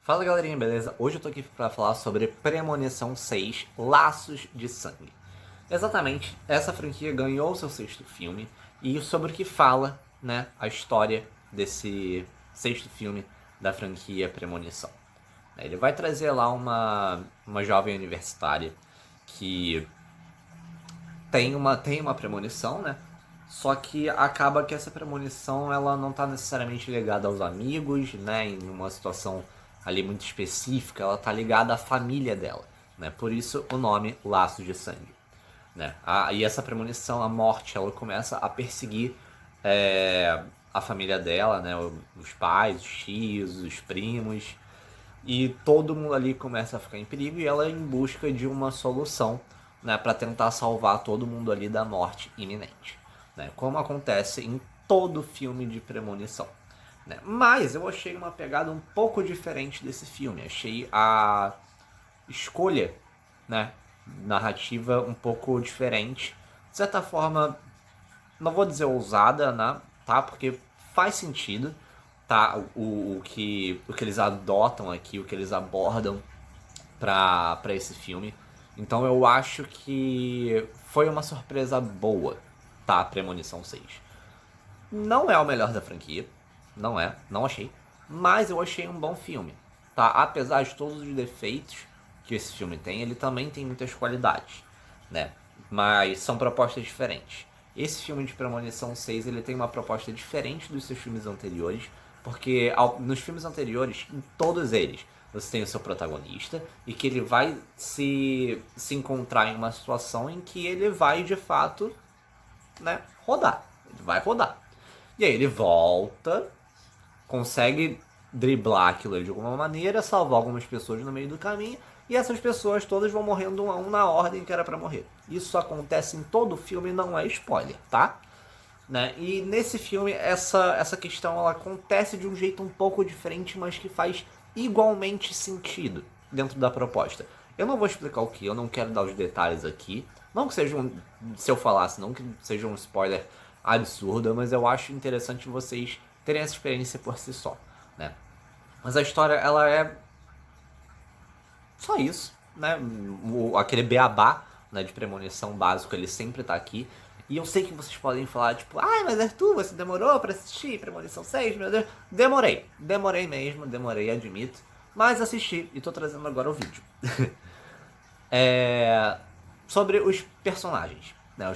Fala galerinha, beleza? Hoje eu tô aqui pra falar sobre Premonição 6, Laços de Sangue. Exatamente, essa franquia ganhou seu sexto filme e sobre o que fala, né, a história desse sexto filme da franquia Premonição. Ele vai trazer lá uma jovem universitária que tem uma premonição, né? Só que acaba que essa premonição ela não está necessariamente ligada aos amigos, né? Em uma situação ali muito específica, ela está ligada à família dela, né? Por isso o nome Laços de Sangue, né? E essa premonição, a morte, ela começa a perseguir a família dela, né? Os pais, os tios, os primos, e todo mundo ali começa a ficar em perigo e ela é em busca de uma solução, né, para tentar salvar todo mundo ali da morte iminente, né, como acontece em todo filme de premonição, né. Mas eu achei uma pegada um pouco diferente desse filme, achei a escolha, né, narrativa um pouco diferente, de certa forma, não vou dizer ousada, né, tá, porque faz sentido, tá, o que eles adotam aqui, o que eles abordam pra esse filme. Então eu acho que foi uma surpresa boa, tá? Premonição 6. Não é o melhor da franquia, não achei. Mas eu achei um bom filme, tá? Apesar de todos os defeitos que esse filme tem, ele também tem muitas qualidades, né? Mas são propostas diferentes. Esse filme de Premonição 6, ele tem uma proposta diferente dos seus filmes anteriores, porque nos filmes anteriores, em todos eles, você tem o seu protagonista e que ele vai se encontrar em uma situação em que ele vai de fato, né, rodar. Ele vai rodar. E aí ele volta, consegue driblar aquilo ali de alguma maneira, salvar algumas pessoas no meio do caminho, e essas pessoas todas vão morrendo um a um na ordem que era pra morrer. Isso acontece em todo o filme, não é spoiler, tá? Né? E nesse filme essa questão ela acontece de um jeito um pouco diferente, mas que faz igualmente sentido dentro da proposta. Eu não vou explicar o que, eu não quero dar os detalhes aqui. Não que seja se eu falasse, não que seja um spoiler absurdo, mas eu acho interessante vocês terem essa experiência por si só, né? Mas a história ela é só isso, né? Aquele beabá, né, de premonição básico, ele sempre tá aqui. E eu sei que vocês podem falar, tipo, ai, mas Arthur, você demorou pra assistir Premonição 6, meu Deus. Demorei mesmo, admito. Mas assisti e tô trazendo agora o vídeo. Sobre os personagens, né?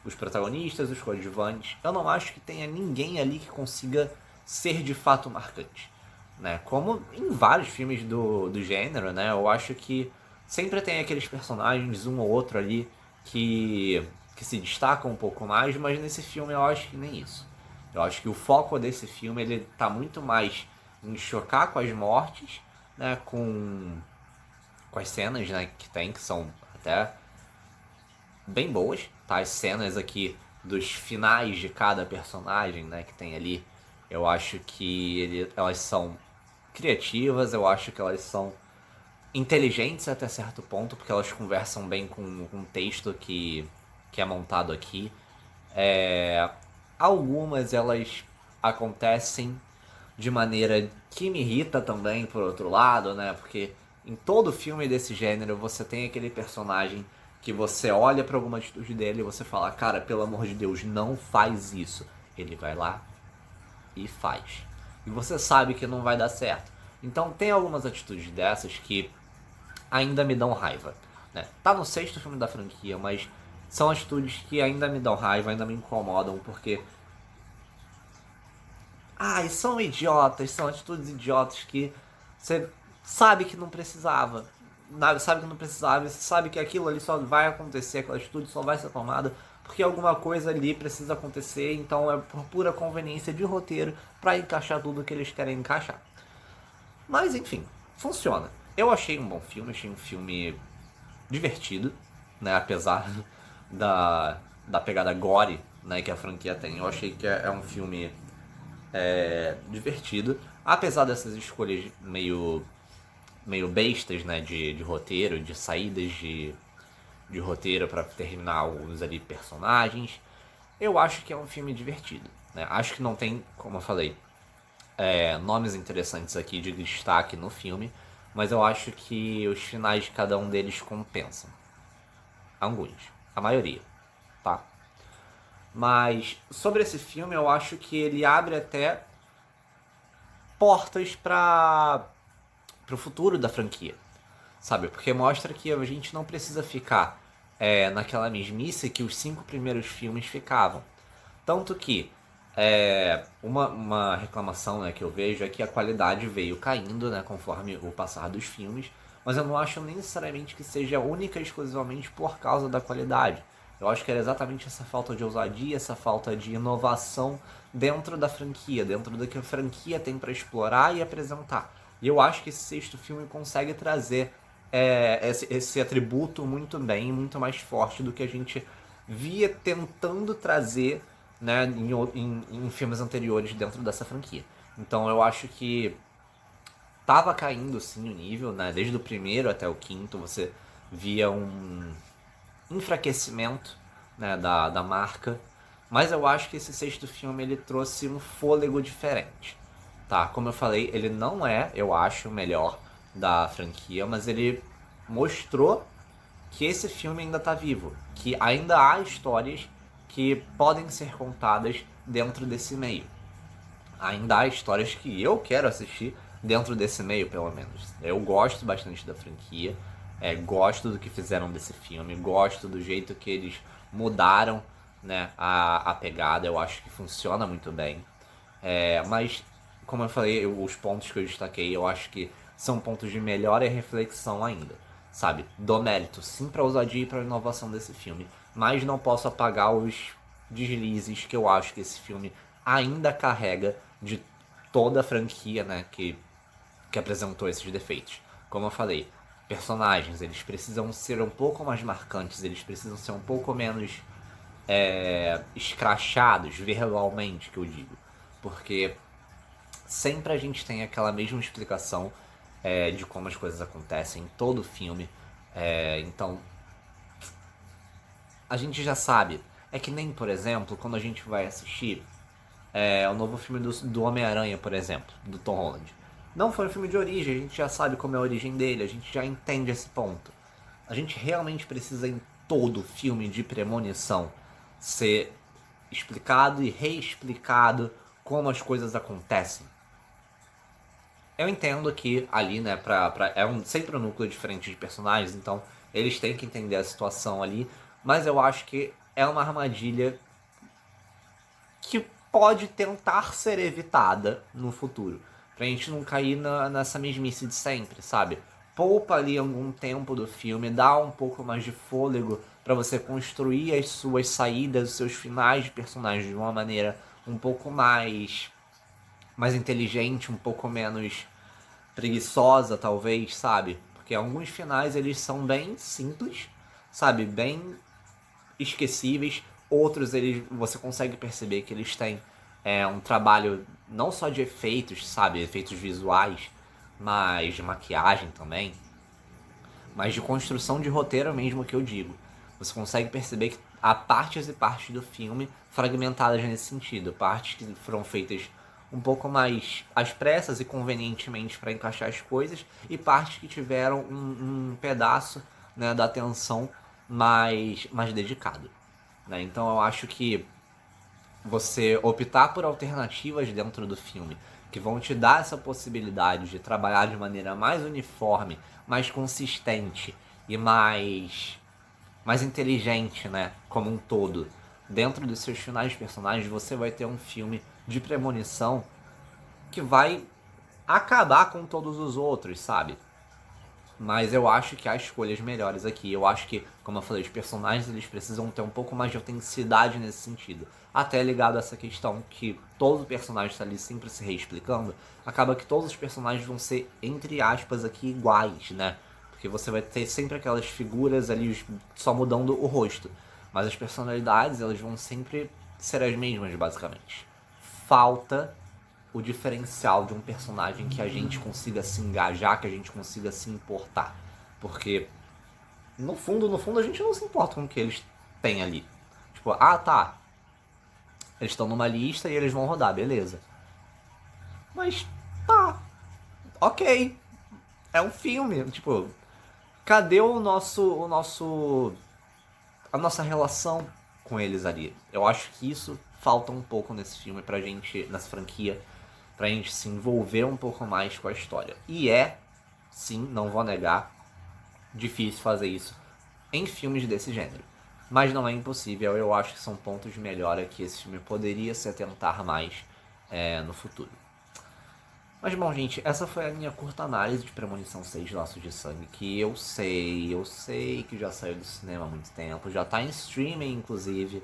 Os protagonistas, os coadjuvantes. Eu não acho que tenha ninguém ali que consiga ser de fato marcante, né? Como em vários filmes do gênero, né? Eu acho que sempre tem aqueles personagens, um ou outro ali, que se destacam um pouco mais, mas nesse filme eu acho que nem isso. Eu acho que o foco desse filme ele tá muito mais em chocar com as mortes, né? Com as cenas, né, que tem, que são até bem boas, tá? As cenas aqui dos finais de cada personagem, né, que tem ali, eu acho que elas são criativas, eu acho que elas são inteligentes até certo ponto, porque elas conversam bem com o texto que é montado aqui. Algumas elas acontecem de maneira que me irrita também, por outro lado, né? Porque em todo filme desse gênero você tem aquele personagem que você olha pra alguma atitude dele e você fala, cara, pelo amor de Deus, não faz isso. Ele vai lá e faz. E você sabe que não vai dar certo. Então tem algumas atitudes dessas que ainda me dão raiva, né? Tá no sexto filme da franquia, mas são atitudes que ainda me dão raiva, ainda me incomodam, porque ai, são atitudes idiotas que você sabe que não precisava. Sabe que não precisava, e você sabe que aquilo ali só vai acontecer, aquela atitude só vai ser tomada porque alguma coisa ali precisa acontecer, então é por pura conveniência de roteiro para encaixar tudo que eles querem encaixar. Mas enfim, funciona. Eu achei um bom filme, achei um filme divertido, né? Apesar da pegada gore, né, que a franquia tem. Eu achei que é um filme divertido, apesar dessas escolhas meio bestas, né, de roteiro, de saídas de roteiro para terminar alguns ali personagens. Eu acho que é um filme divertido, né? Acho que não tem, como eu falei, nomes interessantes aqui de destaque no filme, mas eu acho que os finais de cada um deles compensam. Alguns, a maioria, tá? Mas sobre esse filme, eu acho que ele abre até portas para o futuro da franquia, sabe? Porque mostra que a gente não precisa ficar naquela mesmice que os 5 primeiros filmes ficavam. Tanto que uma reclamação, né, que eu vejo é que a qualidade veio caindo, né, conforme o passar dos filmes, mas eu não acho necessariamente que seja única e exclusivamente por causa da qualidade. Eu acho que era exatamente essa falta de ousadia, essa falta de inovação dentro da franquia, dentro do que a franquia tem para explorar e apresentar. E eu acho que esse sexto filme consegue trazer esse atributo muito bem, muito mais forte do que a gente via tentando trazer, né, em filmes anteriores dentro dessa franquia. Então eu acho que tava caindo sim o nível, né? Desde o primeiro até o quinto você via um enfraquecimento, né, da marca. Mas eu acho que esse sexto filme ele trouxe um fôlego diferente, tá? Como eu falei, ele não é, eu acho, o melhor da franquia, mas ele mostrou que esse filme ainda tá vivo, que ainda há histórias que podem ser contadas dentro desse meio. Ainda há histórias que eu quero assistir dentro desse meio, pelo menos. Eu gosto bastante da franquia, gosto do que fizeram desse filme, gosto do jeito que eles mudaram, né, a pegada. Eu acho que funciona muito bem. Mas, como eu falei, os pontos que eu destaquei, eu acho que são pontos de melhora e reflexão ainda. Sabe, dou mérito sim pra ousadia e pra inovação desse filme, mas não posso apagar os deslizes que eu acho que esse filme ainda carrega de toda a franquia, né, que apresentou esses defeitos. Como eu falei, personagens, eles precisam ser um pouco mais marcantes, eles precisam ser um pouco menos escrachados verbalmente, que eu digo. Porque sempre a gente tem aquela mesma explicação de como as coisas acontecem em todo filme. Então, a gente já sabe. É que nem, por exemplo, quando a gente vai assistir o novo filme do Homem-Aranha, por exemplo, do Tom Holland. Não foi um filme de origem, a gente já sabe como é a origem dele, a gente já entende esse ponto. A gente realmente precisa em todo filme de premonição ser explicado e reexplicado como as coisas acontecem. Eu entendo que ali, né, sempre um núcleo diferente de personagens, então eles têm que entender a situação ali, mas eu acho que é uma armadilha que pode tentar ser evitada no futuro. Pra gente não cair nessa mesmice de sempre, sabe? Poupa ali algum tempo do filme, dá um pouco mais de fôlego pra você construir as suas saídas, os seus finais de personagens de uma maneira um pouco mais inteligente, um pouco menos preguiçosa, talvez, sabe? Porque alguns finais eles são bem simples, sabe? Bem esquecíveis. Outros você consegue perceber que eles têm um trabalho não só de efeitos, sabe? Efeitos visuais, mas de maquiagem também. Mas de construção de roteiro mesmo, que eu digo. Você consegue perceber que há partes e partes do filme fragmentadas nesse sentido. Partes que foram feitas um pouco mais às pressas e convenientemente para encaixar as coisas, e partes que tiveram um pedaço, né, da atenção mais dedicado. Né? Então eu acho que você optar por alternativas dentro do filme que vão te dar essa possibilidade de trabalhar de maneira mais uniforme, mais consistente e mais inteligente, né, como um todo, dentro dos seus finais de personagens, você vai ter um filme de premonição que vai acabar com todos os outros, sabe? Mas eu acho que há escolhas melhores aqui. Eu acho que, como eu falei, os personagens eles precisam ter um pouco mais de autenticidade nesse sentido. Até ligado a essa questão que todo personagem está ali sempre se reexplicando, acaba que todos os personagens vão ser, entre aspas, aqui iguais, né? Porque você vai ter sempre aquelas figuras ali só mudando o rosto. Mas as personalidades, elas vão sempre ser as mesmas, basicamente. Falta o diferencial de um personagem que a gente consiga se engajar, que a gente consiga se importar. Porque, no fundo, a gente não se importa com o que eles têm ali. Tipo, tá, eles estão numa lista e eles vão rodar, beleza. Mas, tá, ok. É um filme, tipo, cadê a nossa relação com eles ali? Eu acho que isso falta um pouco nesse filme pra gente, nessa franquia, pra gente se envolver um pouco mais com a história. E sim, não vou negar, difícil fazer isso em filmes desse gênero. Mas não é impossível, eu acho que são pontos de melhora que esse filme poderia se atentar mais no futuro. Mas bom, gente, essa foi a minha curta análise de Premonição 6 Laços de Sangue, que eu sei que já saiu do cinema há muito tempo, já tá em streaming, inclusive,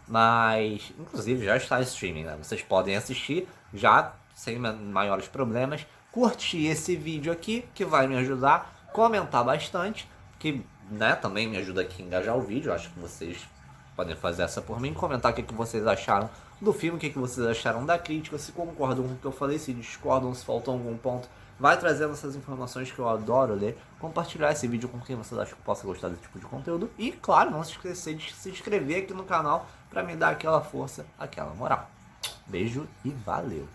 mas, inclusive, já está em streaming, né? Vocês podem assistir já sem maiores problemas, curtir esse vídeo aqui, que vai me ajudar, comentar bastante, que, né, também me ajuda aqui a engajar o vídeo, acho que vocês podem fazer essa por mim, comentar o que vocês acharam do filme, o que vocês acharam da crítica, se concordam com o que eu falei, se discordam, se faltou algum ponto. Vai trazendo essas informações que eu adoro ler, compartilhar esse vídeo com quem vocês acham que possa gostar desse tipo de conteúdo. E, claro, não se esquecer de se inscrever aqui no canal para me dar aquela força, aquela moral. Beijo e valeu!